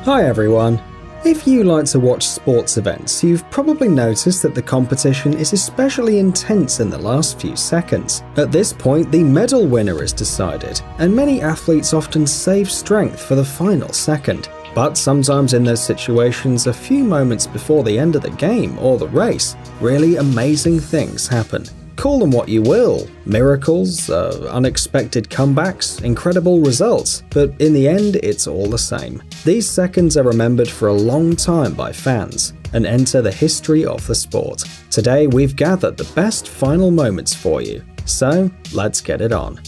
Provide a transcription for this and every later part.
Hi everyone! If you like to watch sports events, you've probably noticed that the competition is especially intense in the last few seconds. At this point, the medal winner is decided, and many athletes often save strength for the final second. But sometimes in those situations, a few moments before the end of the game or the race, really amazing things happen. Call them what you will, miracles, unexpected comebacks, incredible results, but in the end it's all the same. These seconds are remembered for a long time by fans and enter the history of the sport. Today we've gathered the best final moments for you, so let's get it on.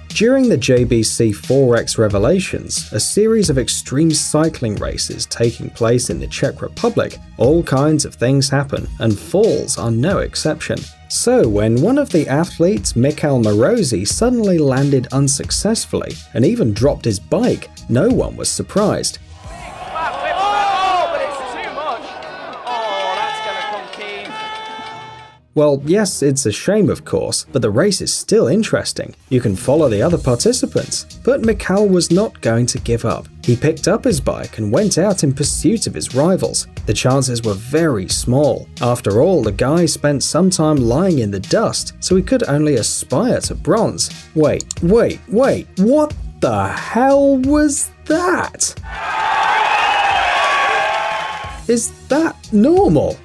During the JBC 4X Revelations, a series of extreme cycling races taking place in the Czech Republic, all kinds of things happen, and falls are no exception. So when one of the athletes, Michal Morozi, suddenly landed unsuccessfully and even dropped his bike, no one was surprised. Well, yes, it's a shame of course, but the race is still interesting. You can follow the other participants. But Michal was not going to give up. He picked up his bike and went out in pursuit of his rivals. The chances were very small. After all, the guy spent some time lying in the dust, so he could only aspire to bronze. Wait, what the hell was that? Is that normal?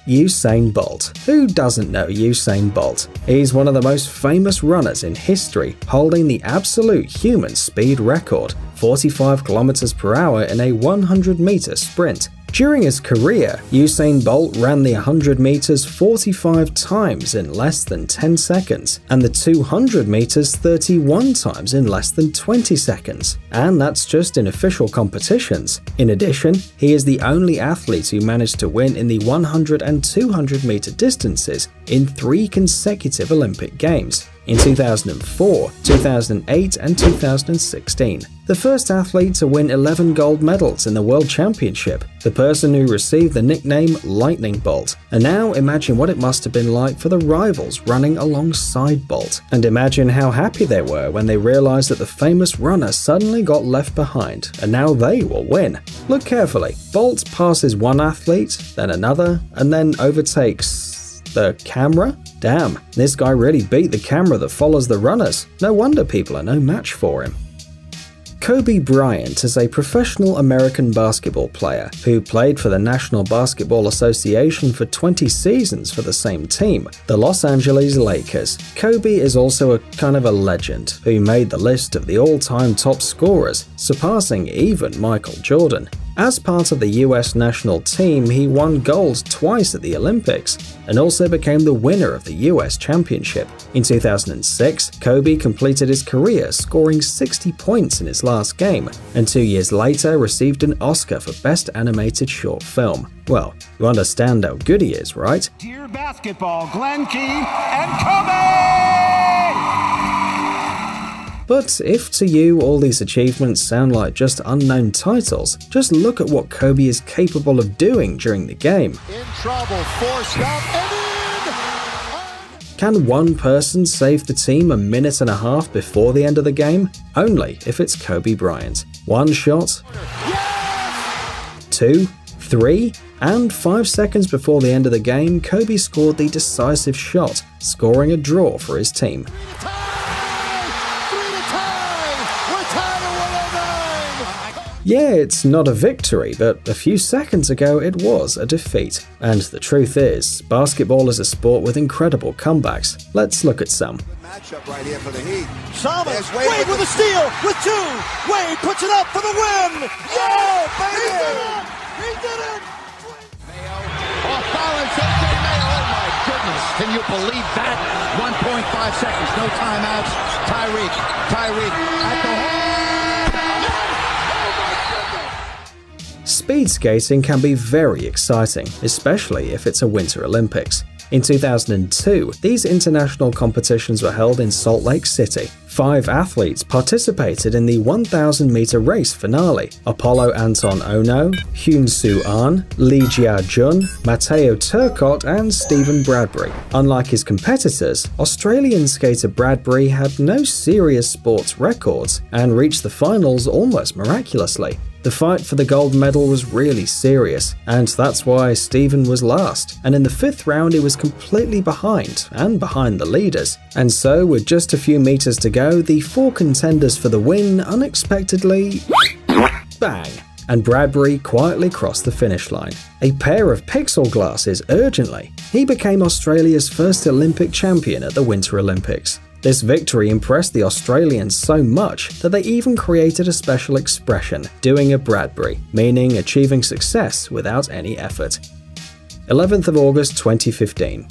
Usain Bolt. Who doesn't know Usain Bolt? He's one of the most famous runners in history, holding the absolute human speed record, 45 km per hour in a 100-meter sprint. During his career, Usain Bolt ran the 100 meters 45 times in less than 10 seconds, and the 200 meters 31 times in less than 20 seconds. And that's just in official competitions. In addition, he is the only athlete who managed to win in the 100 and 200 meter distances in 3 consecutive Olympic Games. In 2004, 2008 and 2016. The first athlete to win 11 gold medals in the World Championship, the person who received the nickname Lightning Bolt. And now imagine what it must have been like for the rivals running alongside Bolt. And imagine how happy they were when they realized that the famous runner suddenly got left behind, and now they will win. Look carefully. Bolt passes one athlete, then another, and then overtakes the camera? Damn, this guy really beat the camera that follows the runners. No wonder people are no match for him. Kobe Bryant is a professional American basketball player who played for the National Basketball Association for 20 seasons for the same team, the Los Angeles Lakers. Kobe is also a kind of a legend who made the list of the all-time top scorers, surpassing even Michael Jordan. As part of the US national team, he won gold twice at the Olympics and also became the winner of the US Championship. In 2006, Kobe completed his career scoring 60 points in his last game, and 2 years later received an Oscar for Best Animated Short Film. Well, you understand how good he is, right? Dear basketball, Glenn Key and Kobe! But if to you all these achievements sound like just unknown titles, just look at what Kobe is capable of doing during the game. In trouble, forced up, and in! Can one person save the team a minute and a half before the end of the game? Only if it's Kobe Bryant. 1 shot, Yes! 2, 3, and 5 seconds before the end of the game, Kobe scored the decisive shot, scoring a draw for his team. Yeah, it's not a victory, but a few seconds ago it was a defeat. And the truth is, basketball is a sport with incredible comebacks. Let's look at some. Matchup right here for the Heat. Thomas, Wade with a steal, with 2. Wade puts it up for the win. Yeah, baby! He did it! Mayo. Off balance, A.J. Mayo. Oh my goodness. Can you believe that? 1.5 seconds, no timeouts. Tyreek at the hole. Speed skating can be very exciting, especially if it's a Winter Olympics. In 2002, these international competitions were held in Salt Lake City. 5 athletes participated in the 1,000-meter race finale: Apollo Anton Ono, Hyun Soo Ahn, Lee Jia Jun, Matteo Turcotte, and Stephen Bradbury. Unlike his competitors, Australian skater Bradbury had no serious sports records and reached the finals almost miraculously. The fight for the gold medal was really serious, and that's why Stephen was last, and in the 5th round he was completely behind the leaders. And so, with just a few meters to go, the 4 contenders for the win unexpectedly bang, and Bradbury quietly crossed the finish line. A pair of pixel glasses urgently. He became Australia's first Olympic champion at the Winter Olympics. This victory impressed the Australians so much that they even created a special expression, doing a Bradbury, meaning achieving success without any effort. 11th of August 2015.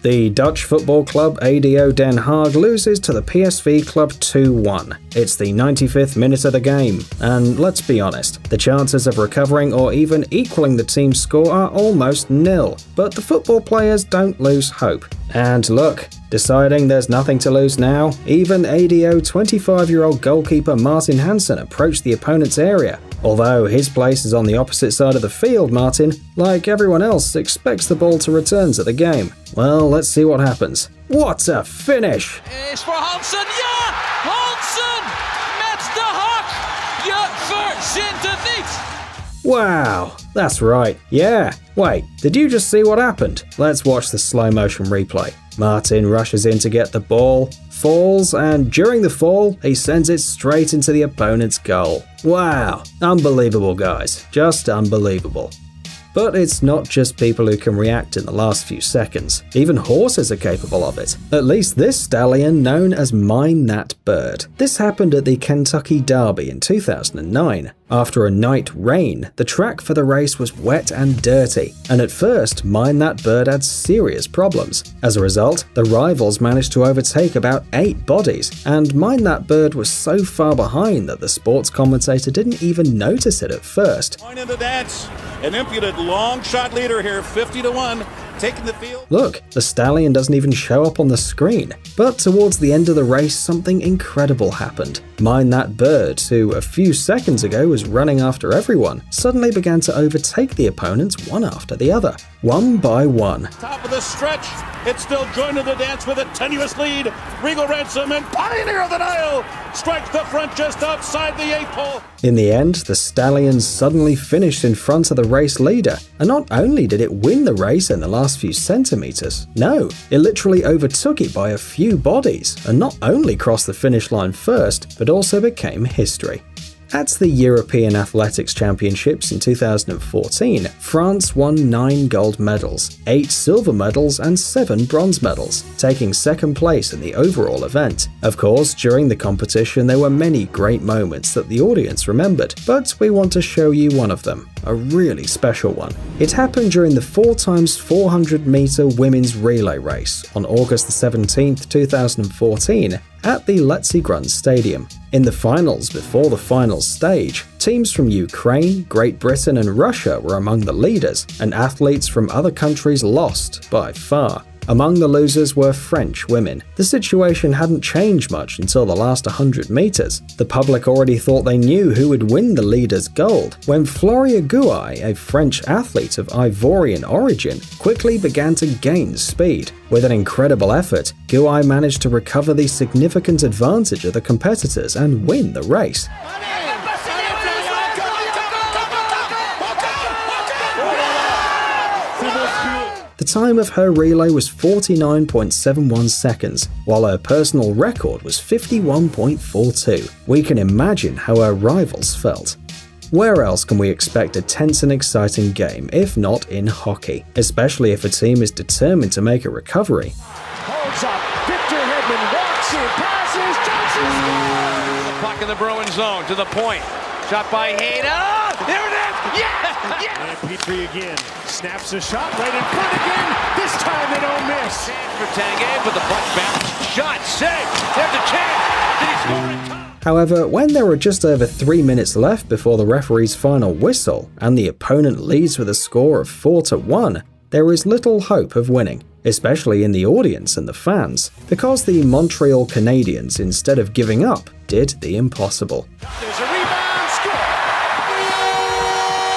The Dutch football club ADO Den Haag loses to the PSV club 2-1. It's the 95th minute of the game, and let's be honest, the chances of recovering or even equaling the team's score are almost nil. But the football players don't lose hope. And look, deciding there's nothing to lose now, even ADO 25-year-old goalkeeper Martin Hansen approached the opponent's area. Although his place is on the opposite side of the field, Martin, like everyone else, expects the ball to return to the game. Well, let's see what happens. What a finish! Is voor Hansen, ja! Hansen met de hak! Je verzint het niet! Wow, that's right, yeah. Wait, did you just see what happened? Let's watch the slow motion replay. Martin rushes in to get the ball, falls, and during the fall, he sends it straight into the opponent's goal. Wow, unbelievable guys, just unbelievable. But it's not just people who can react in the last few seconds. Even horses are capable of it. At least this stallion known as Mine That Bird. This happened at the Kentucky Derby in 2009. After a night rain, the track for the race was wet and dirty, and at first, Mine That Bird had serious problems. As a result, the rivals managed to overtake about 8 bodies, and Mine That Bird was so far behind that the sports commentator didn't even notice it at first. Point in the dance, an impudent long shot leader here, 50-1, taking the field. Look, the stallion doesn't even show up on the screen. But towards the end of the race, something incredible happened. Mine That Bird, who a few seconds ago was running after everyone, suddenly began to overtake the opponents one after the other, one by one. Top of the stretch, it's still joining the dance with a tenuous lead. Regal Ransom and Pioneer of the Nile strikes the front just outside the 8 pole. In the end, the stallion suddenly finished in front of the race leader, and not only did it win the race in the last few centimeters, no, it literally overtook it by a few bodies, and not only crossed the finish line first, but also became history. At the European Athletics Championships in 2014, France won 9 gold medals, 8 silver medals and 7 bronze medals, taking second place in the overall event. Of course, during the competition there were many great moments that the audience remembered, but we want to show you one of them, a really special one. It happened during the 4x400 meter women's relay race on August 17, 2014, at the Letzigrund Stadium. In the finals before the finals stage, teams from Ukraine, Great Britain and Russia were among the leaders, and athletes from other countries lost by far. Among the losers were French women. The situation hadn't changed much until the last 100 meters. The public already thought they knew who would win the leaders' gold, when Floria Gouai, a French athlete of Ivorian origin, quickly began to gain speed. With an incredible effort, Gouai managed to recover the significant advantage of the competitors and win the race. The time of her relay was 49.71 seconds, while her personal record was 51.42. We can imagine how her rivals felt. Where else can we expect a tense and exciting game if not in hockey, especially if a team is determined to make a recovery? Holds up, Victor Hedman walks in, passes, Johnson! Puck in the Bruin zone to the point. Shot by Hayden. Oh, there it is! Yeah! Yeah! And Petrie again. Snaps a shot right in front again. This time they don't miss. Chance for Tanguay, but the puck bounce. Shot saved. There's a chance. Did he score in time? However, when there were just over 3 minutes left before the referee's final whistle, and the opponent leads with a score of 4-1, there is little hope of winning. especially in the audience and the fans, because the Montreal Canadiens, instead of giving up, did the impossible. There's a rebound, score!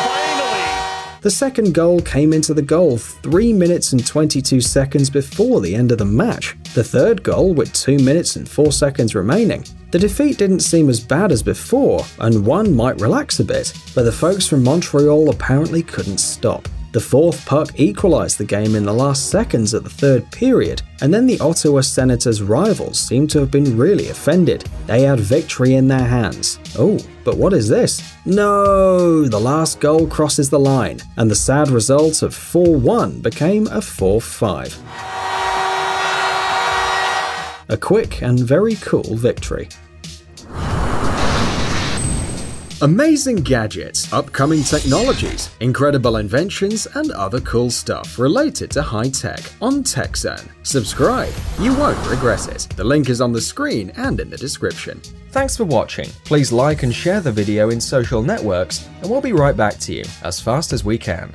Finally! The second goal came into the goal 3 minutes and 22 seconds before the end of the match. The third goal with 2 minutes and 4 seconds remaining. The defeat didn't seem as bad as before, and one might relax a bit, but the folks from Montreal apparently couldn't stop. The fourth puck equalized the game in the last seconds of the third period, and then the Ottawa Senators' rivals seemed to have been really offended. They had victory in their hands. Oh, but what is this? No! The last goal crosses the line, and the sad result of 4-1 became a 4-5. A quick and very cool victory. Amazing gadgets, upcoming technologies, incredible inventions, and other cool stuff related to high tech on TechZone. Subscribe, you won't regret it. The link is on the screen and in the description. Thanks for watching. Please like and share the video in social networks, and we'll be right back to you as fast as we can.